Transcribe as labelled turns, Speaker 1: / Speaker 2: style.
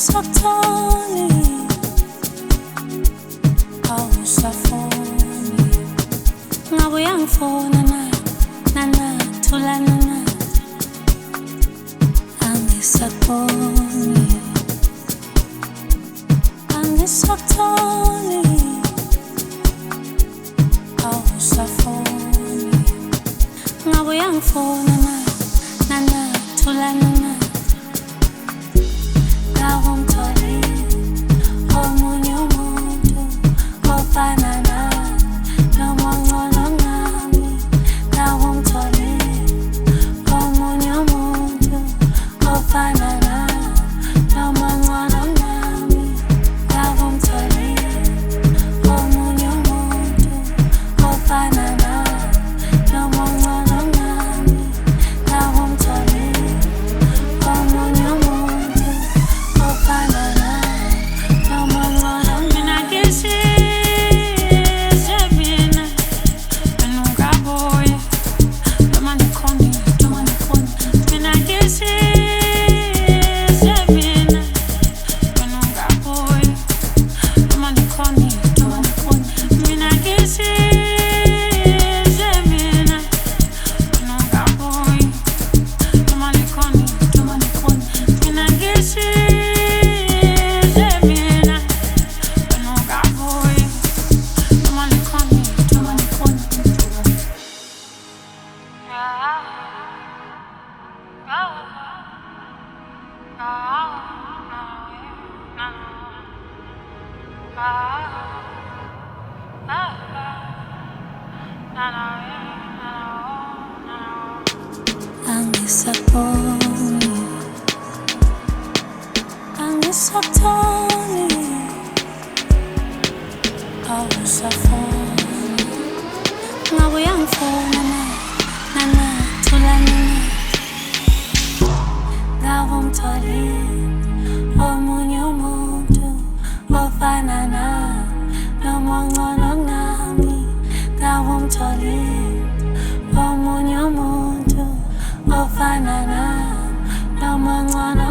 Speaker 1: Angisaktholi awusafoni ngabe uyangifona na thulana na angisaktholi awusafoni ngabe uyangifona na thulana na ngawumtholi omunye umuntu ofana noma ngcono ngami ngawumtholi omunye umuntu ofana noma ngcono ngami ngawumtholi omunye umuntu ofana noma ngcono ngami ngawumtholi omunye umuntu ofana noma ngcono mina ngishize mina ungaboye noma nikhona mina ngishize mina ungaboye noma nikhona mina ngishize mina ungaboye noma nikhona mina ngishize mina ungaboye noma nikhona Angisaktholi awusafoni ngabe uyangifona na thulana ngawumtholi omunye umuntu ofana noma ngcono ngami ngawumtholi omunye umuntu ofana noma ngcono